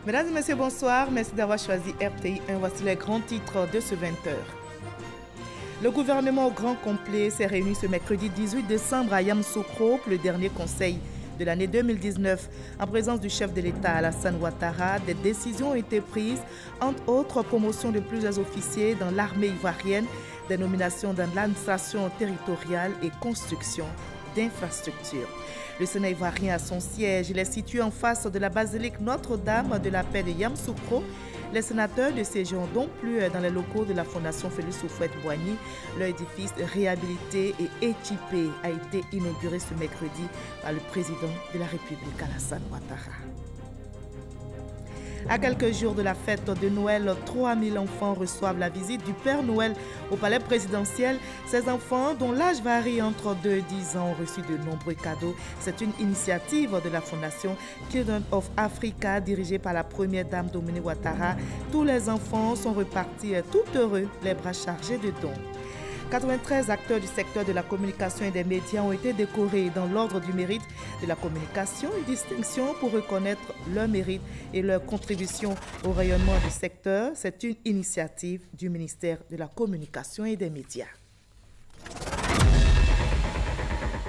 Mesdames et messieurs, bonsoir. Merci d'avoir choisi RTI 1. Voici les grands titres de ce 20h. Le gouvernement au grand complet s'est réuni ce mercredi 18 décembre à Yamoussoukro pour le dernier conseil de l'année 2019. En présence du chef de l'État Alassane Ouattara, des décisions ont été prises, entre autres promotion de plusieurs officiers dans l'armée ivoirienne, des nominations dans l'administration territoriale et construction d'infrastructures. Le Sénat ivoirien a son siège. Il est situé en face de la basilique Notre-Dame de la Paix de Yamoussoukro. Les sénateurs de séjour n'ont plus dans les locaux de la Fondation Félix Houphouët-Boigny. Leur édifice réhabilité et équipé a été inauguré ce mercredi par le président de la République, Alassane Ouattara. À quelques jours de la fête de Noël, 3000 enfants reçoivent la visite du Père Noël au palais présidentiel. Ces enfants, dont l'âge varie entre 2 et 10 ans, ont reçu de nombreux cadeaux. C'est une initiative de la Fondation Children of Africa, dirigée par la première dame Dominique Ouattara. Tous les enfants sont repartis tout heureux, les bras chargés de dons. 93 acteurs du secteur de la communication et des médias ont été décorés dans l'ordre du mérite de la communication, une distinction pour reconnaître leur mérite et leur contribution au rayonnement du secteur. C'est une initiative du ministère de la Communication et des médias.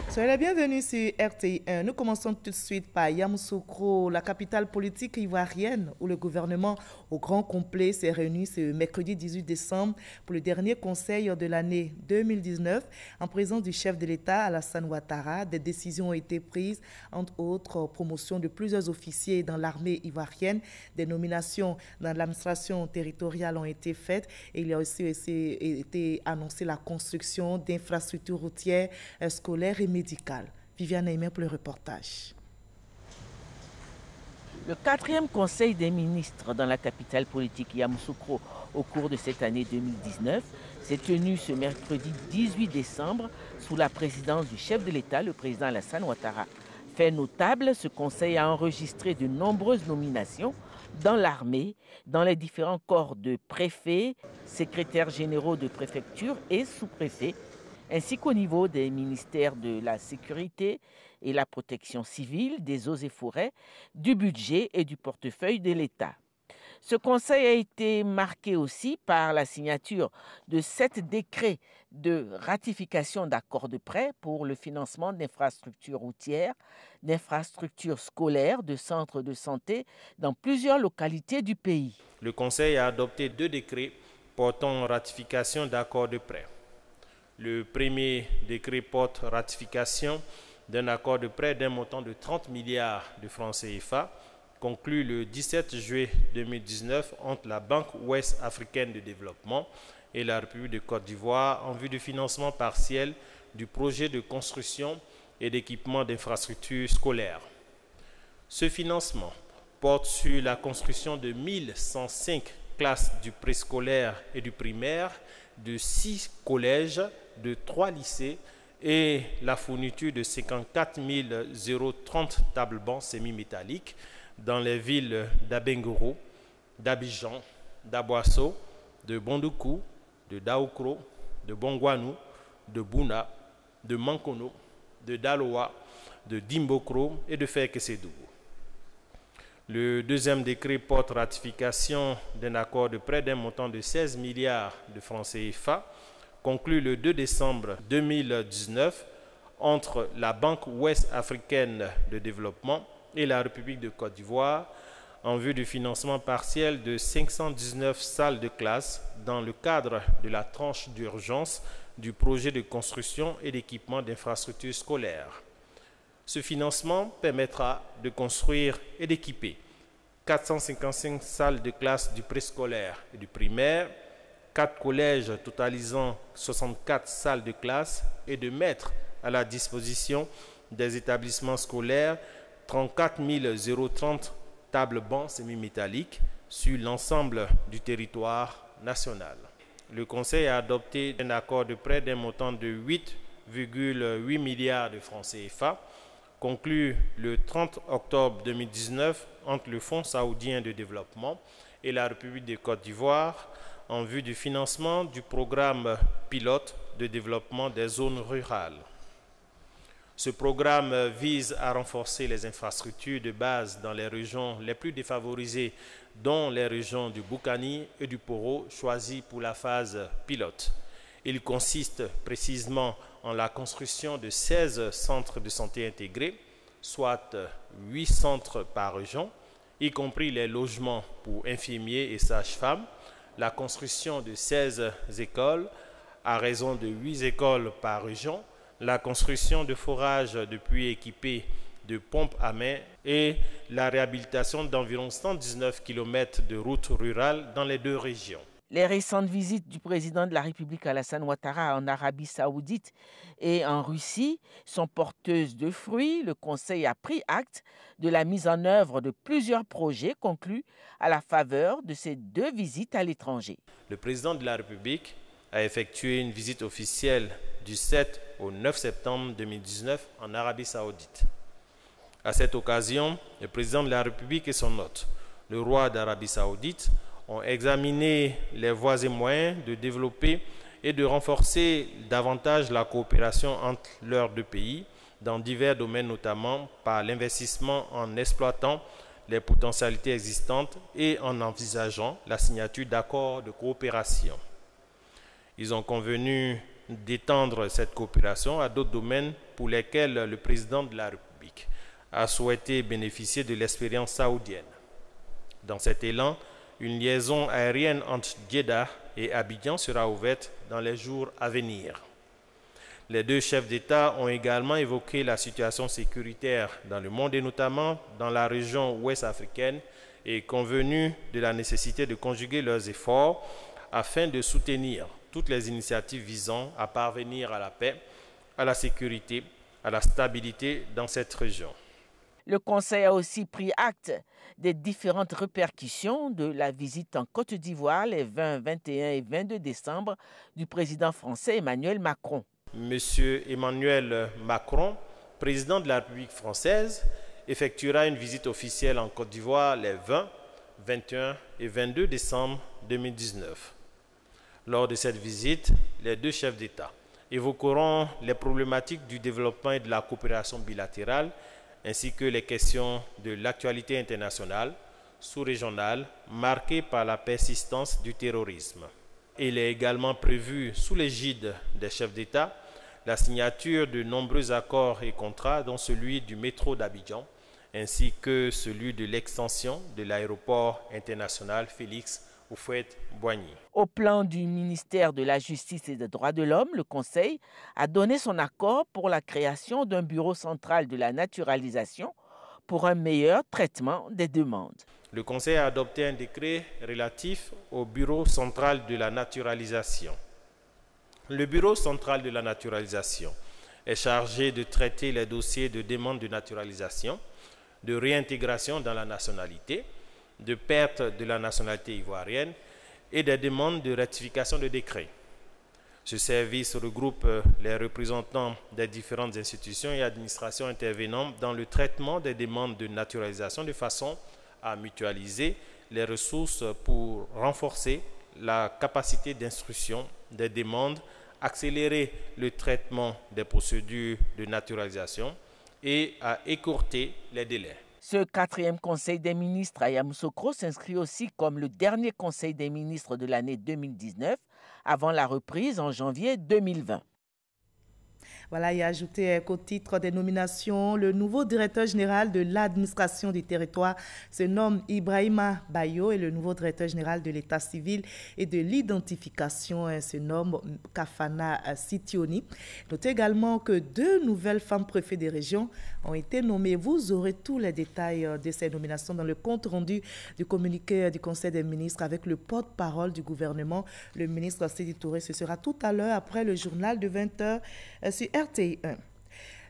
Soyez les bienvenus sur RTI 1. Nous commençons tout de suite par Yamoussoukro, la capitale politique ivoirienne, où le gouvernement au grand complet s'est réuni ce mercredi 18 décembre pour le dernier conseil de l'année 2019. En présence du chef de l'État, Alassane Ouattara, des décisions ont été prises, entre autres promotion de plusieurs officiers dans l'armée ivoirienne. Des nominations dans l'administration territoriale ont été faites et il a aussi été annoncé la construction d'infrastructures routières, scolaires et médicale. Viviane Aimé pour le reportage. Le 4e conseil des ministres dans la capitale politique Yamoussoukro au cours de cette année 2019 s'est tenu ce mercredi 18 décembre sous la présidence du chef de l'État, le président Alassane Ouattara. Fait notable, ce conseil a enregistré de nombreuses nominations dans l'armée, dans les différents corps de préfets, secrétaires généraux de préfecture et sous-préfets, ainsi qu'au niveau des ministères de la Sécurité et la Protection civile, des eaux et forêts, du budget et du portefeuille de l'État. Ce conseil a été marqué aussi par la signature de 7 décrets de ratification d'accords de prêt pour le financement d'infrastructures routières, d'infrastructures scolaires, de centres de santé dans plusieurs localités du pays. Le conseil a adopté 2 décrets portant ratification d'accords de prêt. Le premier décret porte ratification d'un accord de prêt d'un montant de 30 milliards de francs CFA, conclu le 17 juillet 2019 entre la Banque ouest africaine de développement et la République de Côte d'Ivoire en vue du financement partiel du projet de construction et d'équipement d'infrastructures scolaires. Ce financement porte sur la construction de 1105 classes du préscolaire et du primaire, de 6 collèges, de 3 lycées et la fourniture de 54 030 tables-bancs semi-métalliques dans les villes d'Abengoro, d'Abidjan, d'Aboasso, de Bondoukou, de Daoukro, de Bongwanou, de Bouna, de Mankono, de Daloa, de Dimbokro et de Ferkesedougou. Le deuxième décret porte ratification d'un accord de prêt d'un montant de 16 milliards de francs CFA, conclu le 2 décembre 2019 entre la Banque ouest africaine de développement et la République de Côte d'Ivoire en vue du financement partiel de 519 salles de classe dans le cadre de la tranche d'urgence du projet de construction et d'équipement d'infrastructures scolaires. Ce financement permettra de construire et d'équiper 455 salles de classe du préscolaire et du primaire, 4 collèges totalisant 64 salles de classe et de mettre à la disposition des établissements scolaires 34 030 tables-bancs semi-métalliques sur l'ensemble du territoire national. Le Conseil a adopté un accord de prêt d'un montant de 8,8 milliards de francs CFA, conclu le 30 octobre 2019 entre le Fonds saoudien de développement et la République de Côte d'Ivoire en vue du financement du programme pilote de développement des zones rurales. Ce programme vise à renforcer les infrastructures de base dans les régions les plus défavorisées, dont les régions du Boukani et du Poro, choisies pour la phase pilote. Il consiste précisément en la construction de 16 centres de santé intégrés, soit 8 centres par région, y compris les logements pour infirmiers et sages-femmes, la construction de 16 écoles, à raison de 8 écoles par région, la construction de forages de puits équipés de pompes à main et la réhabilitation d'environ 119 km de routes rurales dans les deux régions. Les récentes visites du président de la République Alassane Ouattara en Arabie Saoudite et en Russie sont porteuses de fruits. Le Conseil a pris acte de la mise en œuvre de plusieurs projets conclus à la faveur de ces deux visites à l'étranger. Le président de la République a effectué une visite officielle du 7 au 9 septembre 2019 en Arabie Saoudite. À cette occasion, le président de la République et son hôte, le roi d'Arabie Saoudite, ont examiné les voies et moyens de développer et de renforcer davantage la coopération entre leurs deux pays dans divers domaines, notamment par l'investissement en exploitant les potentialités existantes et en envisageant la signature d'accords de coopération. Ils ont convenu d'étendre cette coopération à d'autres domaines pour lesquels le président de la République a souhaité bénéficier de l'expérience saoudienne. Dans cet élan, une liaison aérienne entre Djeddah et Abidjan sera ouverte dans les jours à venir. Les deux chefs d'État ont également évoqué la situation sécuritaire dans le monde et notamment dans la région ouest africaine et convenu de la nécessité de conjuguer leurs efforts afin de soutenir toutes les initiatives visant à parvenir à la paix, à la sécurité, à la stabilité dans cette région. Le Conseil a aussi pris acte des différentes répercussions de la visite en Côte d'Ivoire les 20, 21 et 22 décembre du président français Emmanuel Macron. Monsieur Emmanuel Macron, président de la République française, effectuera une visite officielle en Côte d'Ivoire les 20, 21 et 22 décembre 2019. Lors de cette visite, les deux chefs d'État évoqueront les problématiques du développement et de la coopération bilatérale, ainsi que les questions de l'actualité internationale, sous-régionale, marquée par la persistance du terrorisme. Il est également prévu, sous l'égide des chefs d'État, la signature de nombreux accords et contrats, dont celui du métro d'Abidjan, ainsi que celui de l'extension de l'aéroport international Félix Houphouët-Boigny. Au plan du ministère de la Justice et des Droits de l'Homme, le Conseil a donné son accord pour la création d'un bureau central de la naturalisation pour un meilleur traitement des demandes. Le Conseil a adopté un décret relatif au bureau central de la naturalisation. Le bureau central de la naturalisation est chargé de traiter les dossiers de demande de naturalisation, de réintégration dans la nationalité, de perte de la nationalité ivoirienne et des demandes de rectification de décrets. Ce service regroupe les représentants des différentes institutions et administrations intervenant dans le traitement des demandes de naturalisation de façon à mutualiser les ressources pour renforcer la capacité d'instruction des demandes, accélérer le traitement des procédures de naturalisation et à écourter les délais. Ce 4e Conseil des ministres à Yamoussoukro s'inscrit aussi comme le dernier Conseil des ministres de l'année 2019 avant la reprise en janvier 2020. Voilà, et ajouté qu'au titre des nominations, le nouveau directeur général de l'administration du territoire se nomme Ibrahima Bayo et le nouveau directeur général de l'état civil et de l'identification se nomme Kafana Sitioni. Notez également que 2 nouvelles femmes préfets des régions ont été nommées. Vous aurez tous les détails de ces nominations dans le compte rendu du communiqué du Conseil des ministres avec le porte-parole du gouvernement, le ministre Sidi Touré. Ce sera tout à l'heure après le journal de 20h sur RTI1.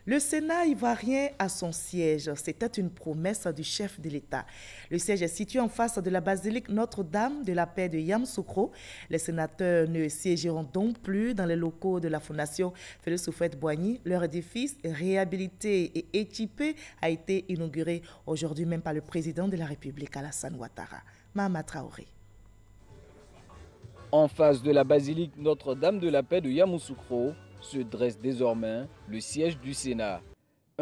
Le Sénat ivoirien a son siège. C'était une promesse du chef de l'État. Le siège est situé en face de la basilique Notre-Dame de la Paix de Yamoussoukro. Les sénateurs ne siégeront donc plus dans les locaux de la Fondation Félix Houphouët-Boigny. Leur édifice réhabilité et équipé a été inauguré aujourd'hui même par le président de la République, Alassane Ouattara. Mahama Traoré. En face de la basilique Notre-Dame de la Paix de Yamoussoukro se dresse désormais le siège du Sénat.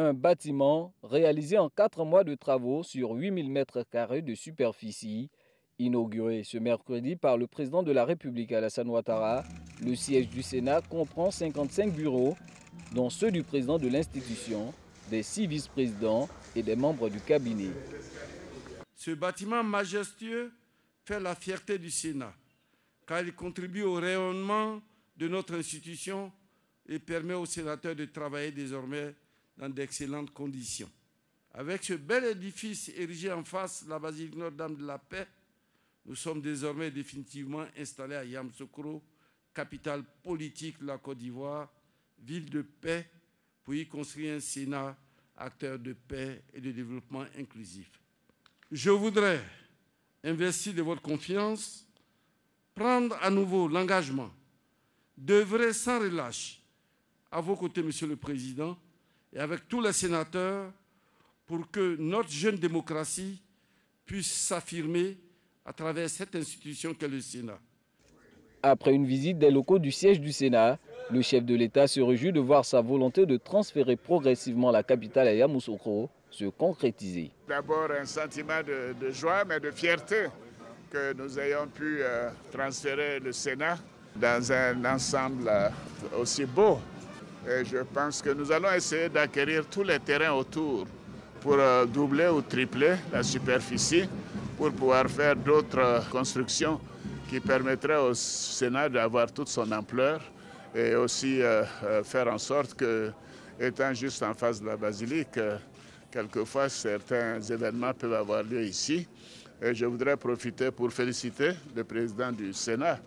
Un bâtiment réalisé en 4 mois de travaux sur 8000 m² de superficie. Inauguré ce mercredi par le président de la République Alassane Ouattara, le siège du Sénat comprend 55 bureaux, dont ceux du président de l'institution, des 6 vice-présidents et des membres du cabinet. Ce bâtiment majestueux fait la fierté du Sénat, car il contribue au rayonnement de notre institution et permet aux sénateurs de travailler désormais dans d'excellentes conditions. Avec ce bel édifice érigé en face de la basilique Notre-Dame de la Paix, nous sommes désormais définitivement installés à Yamoussoukro, capitale politique de la Côte d'Ivoire, ville de paix, pour y construire un Sénat acteur de paix et de développement inclusif. Je voudrais, investi de votre confiance, prendre à nouveau l'engagement d'œuvrer sans relâche à vos côtés, Monsieur le Président, et avec tous les sénateurs, pour que notre jeune démocratie puisse s'affirmer à travers cette institution qu'est le Sénat. Après une visite des locaux du siège du Sénat, le chef de l'État se réjouit de voir sa volonté de transférer progressivement la capitale à Yamoussoukro se concrétiser. D'abord un sentiment de joie, mais de fierté que nous ayons pu transférer le Sénat dans un ensemble aussi beau. Et je pense que nous allons essayer d'acquérir tous les terrains autour pour doubler ou tripler la superficie, pour pouvoir faire d'autres constructions qui permettraient au Sénat d'avoir toute son ampleur et aussi faire en sorte que, étant juste en face de la basilique, quelquefois certains événements peuvent avoir lieu ici. Et je voudrais profiter pour féliciter le président du Sénat.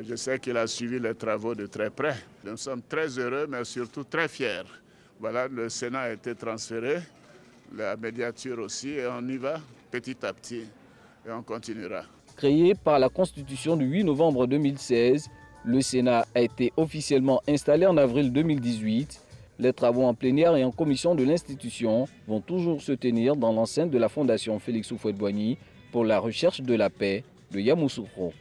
Je sais qu'il a suivi les travaux de très près. Nous sommes très heureux, mais surtout très fiers. Voilà, le Sénat a été transféré, la médiature aussi, et on y va petit à petit, et on continuera. Créé par la Constitution du 8 novembre 2016, le Sénat a été officiellement installé en avril 2018. Les travaux en plénière et en commission de l'institution vont toujours se tenir dans l'enceinte de la Fondation Félix Houphouët-Boigny pour la recherche de la paix de Yamoussoukro.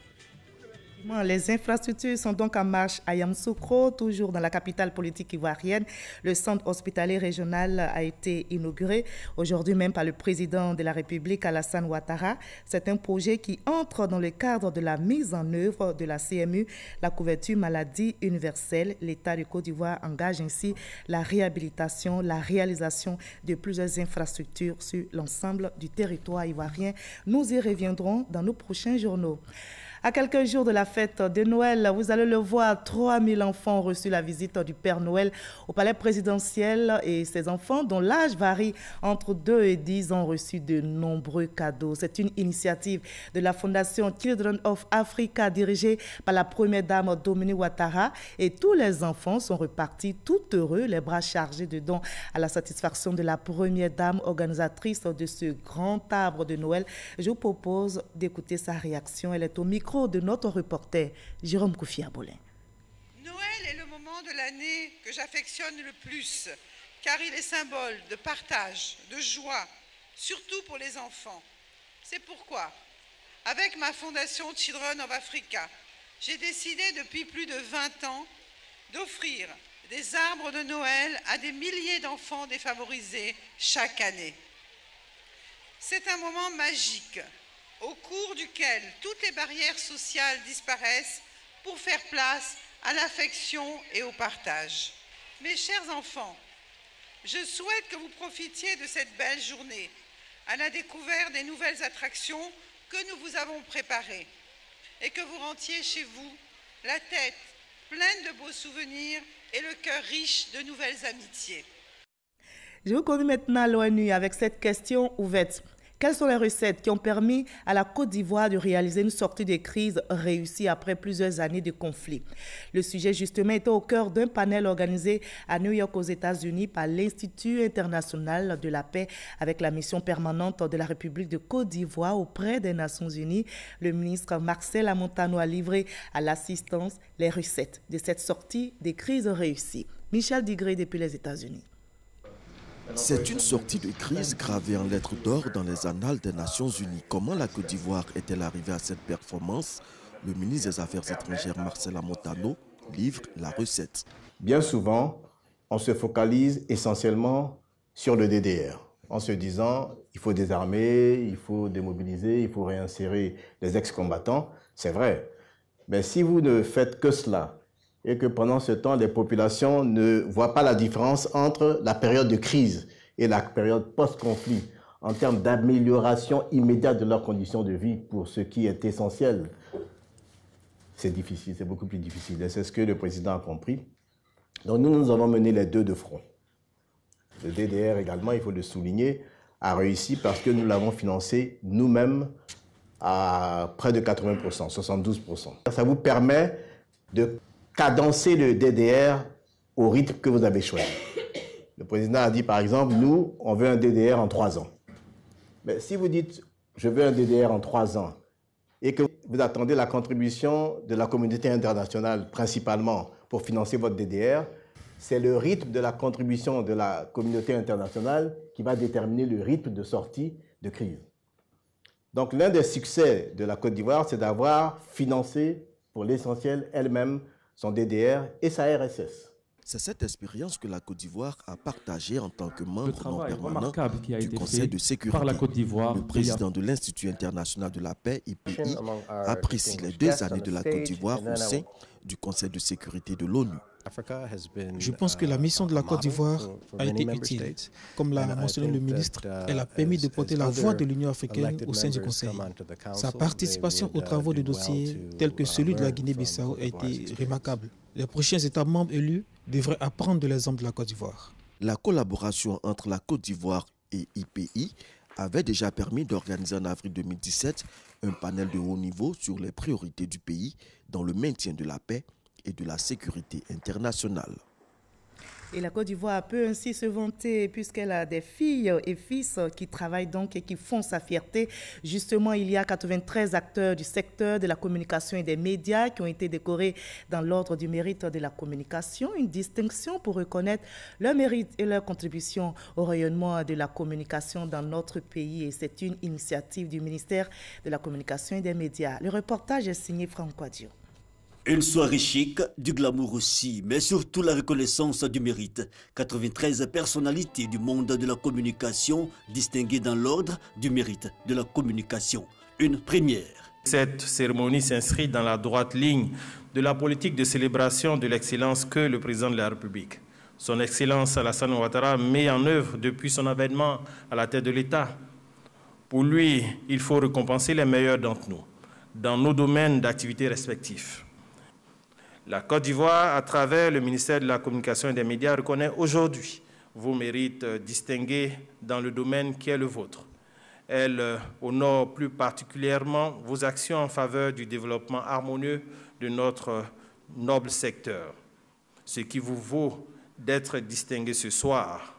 Les infrastructures sont donc en marche à Yamoussoukro, toujours dans la capitale politique ivoirienne. Le centre hospitalier régional a été inauguré aujourd'hui même par le président de la République, Alassane Ouattara. C'est un projet qui entre dans le cadre de la mise en œuvre de la CMU, la couverture maladie universelle. L'État de Côte d'Ivoire engage ainsi la réhabilitation, la réalisation de plusieurs infrastructures sur l'ensemble du territoire ivoirien. Nous y reviendrons dans nos prochains journaux. À quelques jours de la fête de Noël, vous allez le voir, 3000 enfants ont reçu la visite du Père Noël au palais présidentiel et ces enfants, dont l'âge varie entre 2 et 10 ans, ont reçu de nombreux cadeaux. C'est une initiative de la Fondation Children of Africa dirigée par la première dame Dominique Ouattara et tous les enfants sont repartis tout heureux, les bras chargés de dons à la satisfaction de la première dame organisatrice de ce grand arbre de Noël. Je vous propose d'écouter sa réaction. Elle est au micro de notre reporter Jérôme Koufi-Abolin. Noël est le moment de l'année que j'affectionne le plus, car il est symbole de partage, de joie, surtout pour les enfants. C'est pourquoi, avec ma fondation Children of Africa, j'ai décidé depuis plus de 20 ans d'offrir des arbres de Noël à des milliers d'enfants défavorisés chaque année. C'est un moment magique, au cours duquel toutes les barrières sociales disparaissent pour faire place à l'affection et au partage. Mes chers enfants, je souhaite que vous profitiez de cette belle journée à la découverte des nouvelles attractions que nous vous avons préparées et que vous rentriez chez vous la tête pleine de beaux souvenirs et le cœur riche de nouvelles amitiés. Je vous conduis maintenant à l'ONU avec cette question ouverte. Quelles sont les recettes qui ont permis à la Côte d'Ivoire de réaliser une sortie de crise réussie après plusieurs années de conflit? Le sujet justement était au cœur d'un panel organisé à New York aux États-Unis par l'Institut international de la paix avec la mission permanente de la République de Côte d'Ivoire auprès des Nations unies. Le ministre Marcel Amontano a livré à l'assistance les recettes de cette sortie de crise réussie. Michel Digré depuis les États-Unis. C'est une sortie de crise gravée en lettres d'or dans les annales des Nations Unies. Comment la Côte d'Ivoire est-elle arrivée à cette performance? Le ministre des Affaires étrangères Marcel Amontano livre la recette. Bien souvent, on se focalise essentiellement sur le DDR, en se disant il faut désarmer, il faut démobiliser, il faut réinsérer les ex-combattants. C'est vrai. Mais si vous ne faites que cela, et que pendant ce temps, les populations ne voient pas la différence entre la période de crise et la période post-conflit, en termes d'amélioration immédiate de leurs conditions de vie, pour ce qui est essentiel, c'est difficile, c'est beaucoup plus difficile. Et c'est ce que le président a compris. Donc nous avons mené les deux de front. Le DDR également, il faut le souligner, a réussi parce que nous l'avons financé nous-mêmes à près de 80%, 72%. Ça vous permet de cadencer le DDR au rythme que vous avez choisi. Le président a dit par exemple, nous, on veut un DDR en 3 ans. Mais si vous dites, je veux un DDR en 3 ans, et que vous attendez la contribution de la communauté internationale principalement pour financer votre DDR, c'est le rythme de la contribution de la communauté internationale qui va déterminer le rythme de sortie de crise. Donc l'un des succès de la Côte d'Ivoire, c'est d'avoir financé pour l'essentiel elle-même son DDR et sa RSS. C'est cette expérience que la Côte d'Ivoire a partagée en tant que membre non permanent du Conseil de sécurité. Le président de l'Institut international de la paix, IPI, apprécie les 2 années de la Côte d'Ivoire au sein du Conseil de sécurité de l'ONU. Je pense que la mission de la Côte d'Ivoire a été utile. Comme l'a mentionné le ministre, elle a permis de porter la voix de l'Union africaine au sein du Conseil. Sa participation aux travaux de dossiers tels que celui de la Guinée-Bissau a été remarquable. Les prochains États membres élus devraient apprendre de l'exemple de la Côte d'Ivoire. La collaboration entre la Côte d'Ivoire et IPI avait déjà permis d'organiser en avril 2017 un panel de haut niveau sur les priorités du pays dans le maintien de la paix et de la sécurité internationale. Et la Côte d'Ivoire peut ainsi se vanter puisqu'elle a des filles et fils qui travaillent donc et qui font sa fierté. Justement, il y a 93 acteurs du secteur de la communication et des médias qui ont été décorés dans l'ordre du mérite de la communication, une distinction pour reconnaître leur mérite et leur contribution au rayonnement de la communication dans notre pays. Et c'est une initiative du ministère de la Communication et des médias. Le reportage est signé Franck Quadio. Une soirée chic, du glamour aussi, mais surtout la reconnaissance du mérite. 93 personnalités du monde de la communication distinguées dans l'ordre du mérite de la communication. Une première. Cette cérémonie s'inscrit dans la droite ligne de la politique de célébration de l'excellence que le président de la République, son Excellence Alassane Ouattara, met en œuvre depuis son avènement à la tête de l'État. Pour lui, il faut récompenser les meilleurs d'entre nous, dans nos domaines d'activité respectifs. La Côte d'Ivoire, à travers le ministère de la Communication et des médias, reconnaît aujourd'hui vos mérites distingués dans le domaine qui est le vôtre. Elle honore plus particulièrement vos actions en faveur du développement harmonieux de notre noble secteur, ce qui vous vaut d'être distingué ce soir.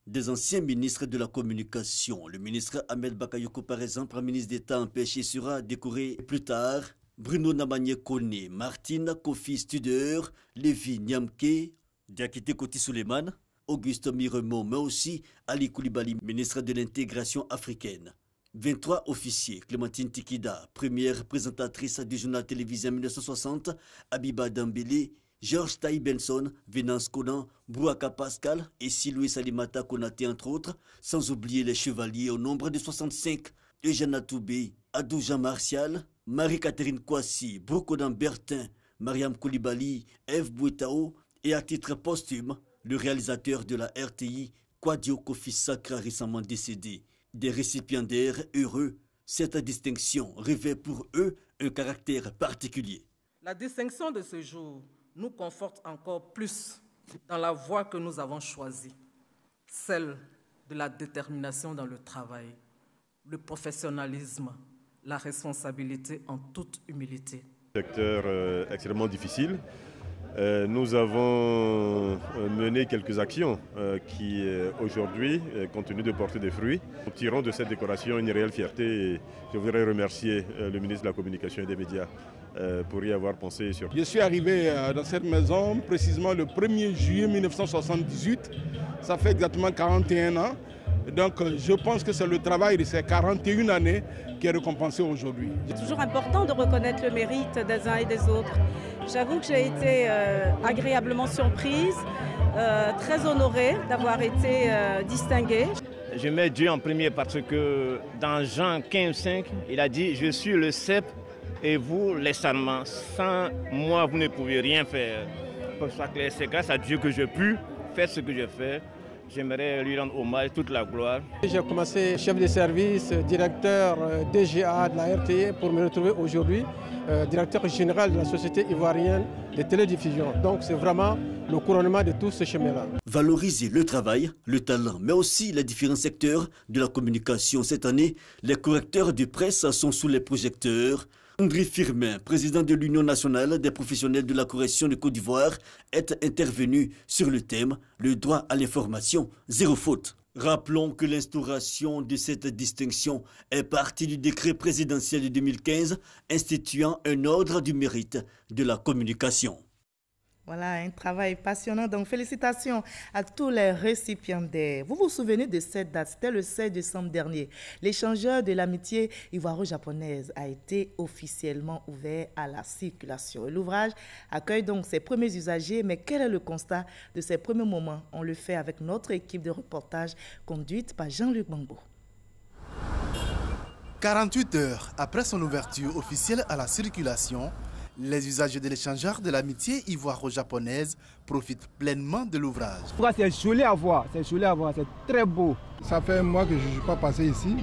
Des anciens ministres de la communication, le ministre Ahmed Bakayoko, par exemple, un ministre d'État empêché, sera décoré plus tard. Bruno Namanye Kone, Martine Kofi Studer, Lévi Niamke, Diakité Koti Suleiman, Auguste Miremont, mais aussi Ali Koulibaly, ministre de l'intégration africaine. 23 officiers, Clémentine Tikida, première présentatrice du journal télévisé en 1960, Abiba Dambélé, Georges Taï Benson, Venance Konan, Bouaka Pascal et Siloué Salimata Konaté, entre autres, sans oublier les chevaliers au nombre de 65, Eugène Atoubé, Adou Jean Martial, Marie-Catherine Kouassi, Brokodan Bertin, Mariam Koulibaly, Eve Bouetao et à titre posthume, le réalisateur de la RTI, Kwadio Kofi Sakra, récemment décédé. Des récipiendaires heureux, cette distinction revêt pour eux un caractère particulier. La distinction de ce jour nous conforte encore plus dans la voie que nous avons choisie, celle de la détermination dans le travail, le professionnalisme, la responsabilité en toute humilité. Secteur extrêmement difficile. Nous avons mené quelques actions qui, aujourd'hui, continuent de porter des fruits. Nous tirons de cette décoration une réelle fierté et je voudrais remercier le ministre de la Communication et des médias pour y avoir pensé. Je suis arrivé dans cette maison précisément le 1er juillet 1978. Ça fait exactement 41 ans. Donc je pense que c'est le travail de ces 41 années qui est récompensé aujourd'hui. C'est toujours important de reconnaître le mérite des uns et des autres. J'avoue que j'ai été agréablement surprise, très honorée d'avoir été distinguée. Je mets Dieu en premier parce que dans Jean 15,5, il a dit « Je suis le cep et vous les sarments. Sans moi, vous ne pouvez rien faire. » C'est grâce à Dieu que je puis faire ce que je fais. J'aimerais lui rendre hommage, toute la gloire. J'ai commencé chef de service, directeur DGA de la RTI pour me retrouver aujourd'hui directeur général de la Société ivoirienne de télédiffusion. Donc c'est vraiment le couronnement de tout ce chemin-là. Valoriser le travail, le talent, mais aussi les différents secteurs de la communication. Cette année, les correcteurs de presse sont sous les projecteurs. André Firmin, président de l'Union nationale des professionnels de la correction de Côte d'Ivoire, est intervenu sur le thème « Le droit à l'information, zéro faute ». Rappelons que l'instauration de cette distinction est partie du décret présidentiel de 2015 instituant un ordre du mérite de la communication. Voilà, un travail passionnant. Donc, félicitations à tous les récipiendaires. Vous vous souvenez de cette date? C'était le 16 décembre dernier. L'échangeur de l'amitié ivoiro-japonaise a été officiellement ouvert à la circulation. L'ouvrage accueille donc ses premiers usagers. Mais quel est le constat de ces premiers moments? On le fait avec notre équipe de reportage conduite par Jean-Luc Bambo. 48 heures après son ouverture officielle à la circulation, les usagers de l'échangeur de l'amitié ivoiro-japonaise profitent pleinement de l'ouvrage. C'est joli à voir, c'est très beau. Ça fait un mois que je ne suis pas passé ici.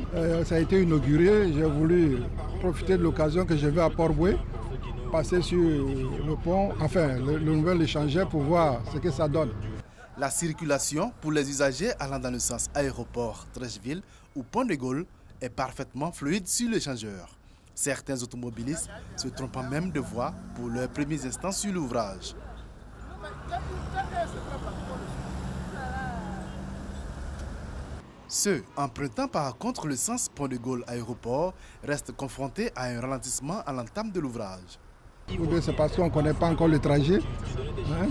Ça a été inauguré. J'ai voulu profiter de l'occasion que je vais à Port-Boué, passer sur le pont, enfin le nouvel échangeur pour voir ce que ça donne. La circulation pour les usagers allant dans le sens aéroport, Treichville ou Pont de Gaulle est parfaitement fluide sur l'échangeur. Certains automobilistes se trompent même de voie pour leurs premiers instants sur l'ouvrage. Ceux empruntant par contre le sens Pont de Gaulle aéroport restent confrontés à un ralentissement à l'entame de l'ouvrage. C'est parce qu'on ne connaît pas encore le trajet.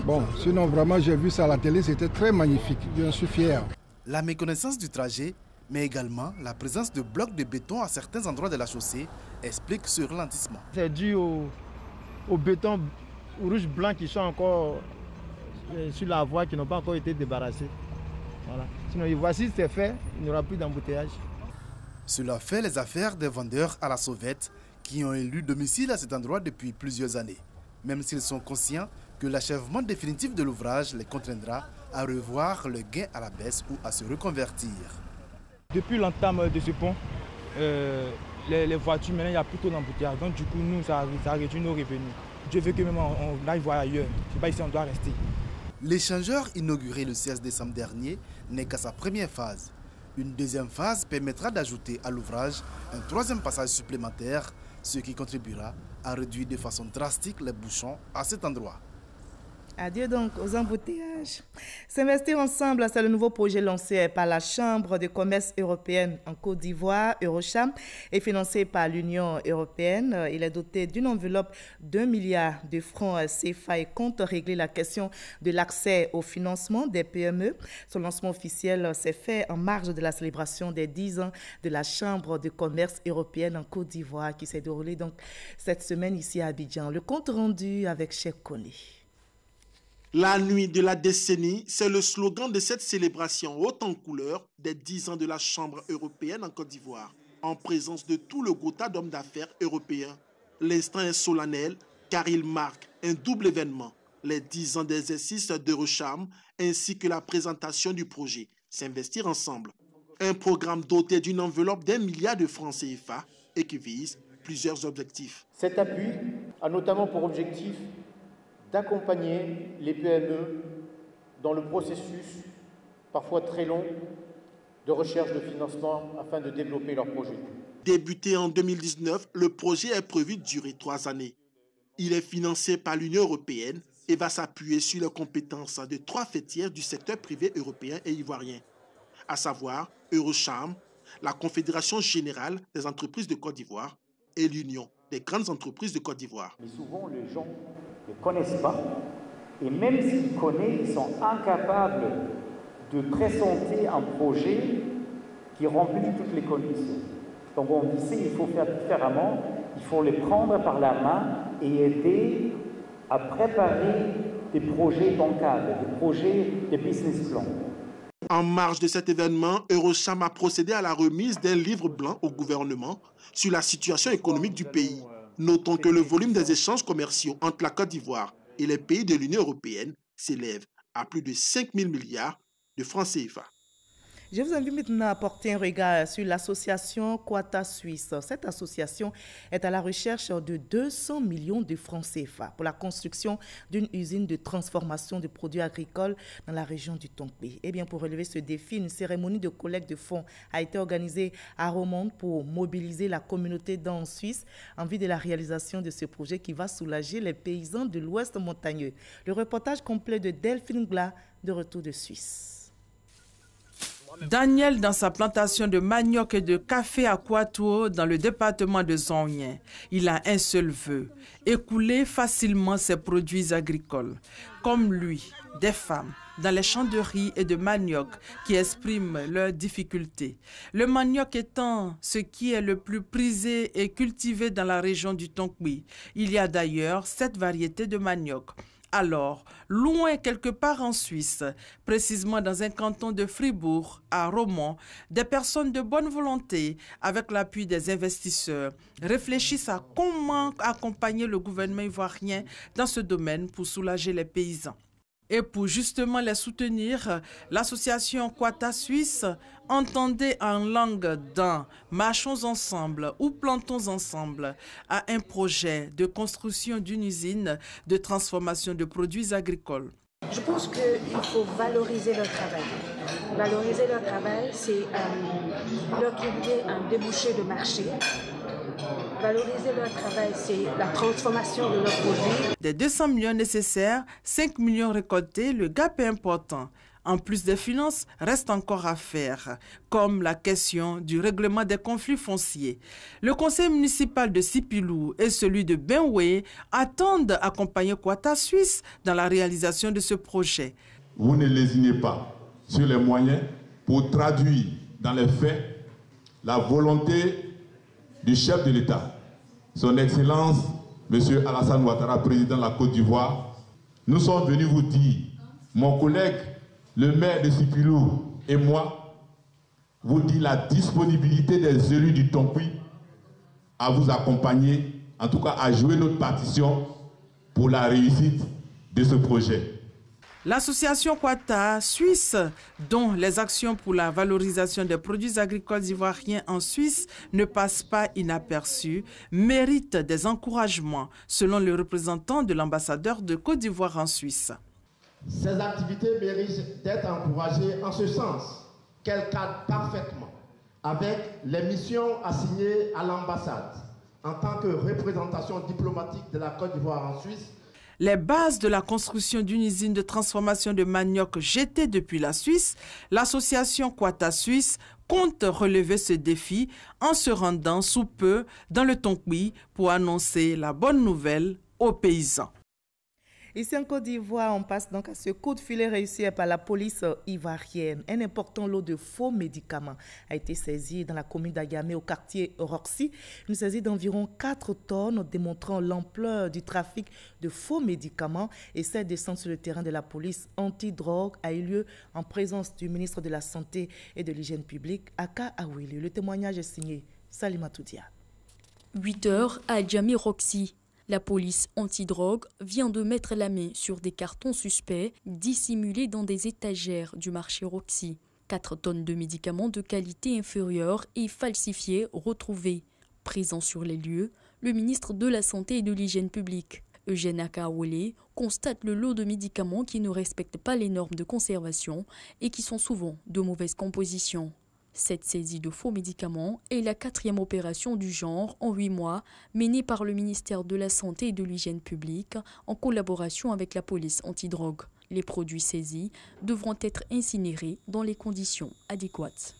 Bon, sinon vraiment j'ai vu ça à la télé, c'était très magnifique, j'en suis fier. La méconnaissance du trajet, mais également la présence de blocs de béton à certains endroits de la chaussée explique ce ralentissement. C'est dû au béton rouge-blanc qui sont encore sur la voie, qui n'ont pas encore été débarrassés. Voilà. Sinon, voici c'est fait, il n'y aura plus d'embouteillage. Cela fait les affaires des vendeurs à la sauvette qui ont élu domicile à cet endroit depuis plusieurs années, même s'ils sont conscients que l'achèvement définitif de l'ouvrage les contraindra à revoir le gain à la baisse ou à se reconvertir. Depuis l'entame de ce pont, les voitures, maintenant, il n'y a plus trop d'embouteillage. Donc, du coup, nous, ça réduit nos revenus. Je veux que même on aille voir ailleurs. C'est pas ici, on doit rester. L'échangeur inauguré le 16 décembre dernier n'est qu'à sa première phase. Une deuxième phase permettra d'ajouter à l'ouvrage un troisième passage supplémentaire, ce qui contribuera à réduire de façon drastique les bouchons à cet endroit. Adieu donc aux embouteillages. S'investir ensemble, c'est le nouveau projet lancé par la Chambre de commerce européenne en Côte d'Ivoire, Eurocham, et financé par l'Union européenne. Il est doté d'une enveloppe d'1 milliard de francs CFA et compte régler la question de l'accès au financement des PME. Son lancement officiel s'est fait en marge de la célébration des 10 ans de la Chambre de commerce européenne en Côte d'Ivoire qui s'est déroulée donc cette semaine ici à Abidjan. Le compte rendu avec Cheikh Koné. La nuit de la décennie, c'est le slogan de cette célébration haute en couleur des 10 ans de la Chambre européenne en Côte d'Ivoire, en présence de tout le quota d'hommes d'affaires européens. L'instant est solennel car il marque un double événement, les 10 ans d'exercice d'Eurocham ainsi que la présentation du projet S'investir ensemble. Un programme doté d'une enveloppe d'1 milliard de francs CFA et qui vise plusieurs objectifs. Cet appui a notamment pour objectif d'accompagner les PME dans le processus, parfois très long, de recherche de financement afin de développer leurs projets. Débuté en 2019, le projet est prévu de durer 3 années. Il est financé par l'Union européenne et va s'appuyer sur les compétences de 3 fêtières du secteur privé européen et ivoirien, à savoir Eurocham, la Confédération générale des entreprises de Côte d'Ivoire et l'Union des grandes entreprises de Côte d'Ivoire. Mais souvent, les gens ne connaissent pas, et même s'ils connaissent, ils sont incapables de présenter un projet qui remplit toutes les conditions. Donc on disait il faut faire différemment, il faut les prendre par la main et aider à préparer des projets bancables, des projets de business plan. En marge de cet événement, Eurocham a procédé à la remise d'un livre blanc au gouvernement sur la situation économique du pays. Notons que le volume des échanges commerciaux entre la Côte d'Ivoire et les pays de l'Union européenne s'élève à plus de 5 000 milliards de francs CFA. Je vous invite maintenant à porter un regard sur l'association Quata Suisse. Cette association est à la recherche de 200 millions de francs CFA pour la construction d'une usine de transformation de produits agricoles dans la région du Tonkpi. Et bien, pour relever ce défi, une cérémonie de collecte de fonds a été organisée à Romont pour mobiliser la communauté en Suisse en vue de la réalisation de ce projet qui va soulager les paysans de l'Ouest montagneux. Le reportage complet de Delphine Gla, de retour de Suisse. Daniel dans sa plantation de manioc et de café à Kouatou dans le département de Zonyen. Il a un seul vœu, écouler facilement ses produits agricoles. Comme lui, des femmes dans les champs de riz et de manioc qui expriment leurs difficultés. Le manioc étant ce qui est le plus prisé et cultivé dans la région du Tonkpi. Il y a d'ailleurs 7 variétés de manioc. Alors, loin quelque part en Suisse, précisément dans un canton de Fribourg, à Romont, des personnes de bonne volonté, avec l'appui des investisseurs, réfléchissent à comment accompagner le gouvernement ivoirien dans ce domaine pour soulager les paysans. Et pour justement les soutenir, l'association Quata Suisse entendait en langue d'un « Marchons ensemble » ou « Plantons ensemble » à un projet de construction d'une usine de transformation de produits agricoles. Je pense qu'il faut valoriser leur travail. Valoriser leur travail, c'est leur trouver un débouché de marché. Valoriser leur travail, c'est la transformation de leurs produits. Des 200 millions nécessaires, 5 millions récoltés, le gap est important. En plus des finances, reste encore à faire, comme la question du règlement des conflits fonciers. Le conseil municipal de Sipilou et celui de Benoué attendent accompagner Quata Suisse dans la réalisation de ce projet. Vous ne lésinez pas sur les moyens pour traduire dans les faits la volonté du chef de l'État, son Excellence, M. Alassane Ouattara, président de la Côte d'Ivoire. Nous sommes venus vous dire, mon collègue, le maire de Sipilou et moi, vous dire la disponibilité des élus du Tonkpi à vous accompagner, en tout cas à jouer notre partition pour la réussite de ce projet. L'association Quata Suisse, dont les actions pour la valorisation des produits agricoles ivoiriens en Suisse ne passent pas inaperçues, mérite des encouragements, selon le représentant de l'ambassadeur de Côte d'Ivoire en Suisse. Ces activités méritent d'être encouragées en ce sens qu'elles cadrent parfaitement avec les missions assignées à l'ambassade en tant que représentation diplomatique de la Côte d'Ivoire en Suisse. Les bases de la construction d'une usine de transformation de manioc jetée depuis la Suisse, l'association Quata Suisse compte relever ce défi en se rendant sous peu dans le Tonkpi pour annoncer la bonne nouvelle aux paysans. Ici en Côte d'Ivoire, on passe donc à ce coup de filet réussi par la police ivoirienne. Un important lot de faux médicaments a été saisi dans la commune d'Agamé au quartier Roxy. Une saisie d'environ 4 tonnes démontrant l'ampleur du trafic de faux médicaments et cette descente sur le terrain de la police anti-drogue a eu lieu en présence du ministre de la Santé et de l'Hygiène publique, Aka Awili. Le témoignage est signé Salima Toudia. 8 heures à Adjamé Roxy. La police antidrogue vient de mettre la main sur des cartons suspects dissimulés dans des étagères du marché Roxy. 4 tonnes de médicaments de qualité inférieure et falsifiés retrouvés. Présent sur les lieux, le ministre de la Santé et de l'Hygiène publique, Eugène Akaole, constate le lot de médicaments qui ne respectent pas les normes de conservation et qui sont souvent de mauvaise composition. Cette saisie de faux médicaments est la 4e opération du genre en 8 mois menée par le ministère de la Santé et de l'Hygiène publique en collaboration avec la police antidrogue. Les produits saisis devront être incinérés dans les conditions adéquates.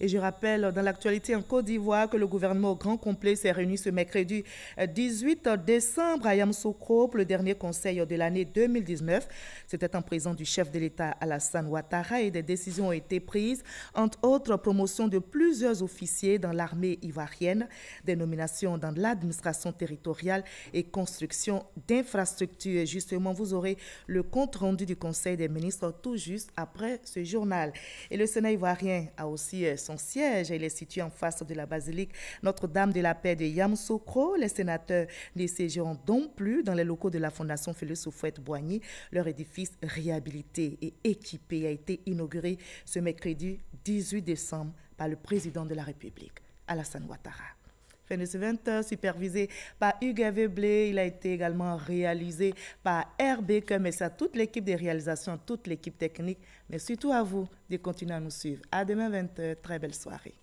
Et je rappelle dans l'actualité en Côte d'Ivoire que le gouvernement au grand complet s'est réuni ce mercredi 18 décembre à Yamoussoukro pour le dernier conseil de l'année 2019. C'était en présence du chef de l'État Alassane Ouattara et des décisions ont été prises, entre autres promotion de plusieurs officiers dans l'armée ivoirienne, des nominations dans l'administration territoriale et construction d'infrastructures. Justement, vous aurez le compte rendu du Conseil des ministres tout juste après ce journal. Et le Sénat ivoirien a aussi son siège. Il est situé en face de la basilique Notre-Dame de la Paix de Yamoussoukro. Les sénateurs ne siégeront donc plus dans les locaux de la Fondation Félix Houphouët-Boigny. Leur édifice réhabilité et équipé a été inauguré ce mercredi 18 décembre par le président de la République, Alassane Ouattara. Fin de ce 20h, supervisé par Hugues Blé. Il a été également réalisé par RB. Merci à toute l'équipe de réalisation, toute l'équipe technique, mais surtout à vous de continuer à nous suivre. À demain 20h, très belle soirée.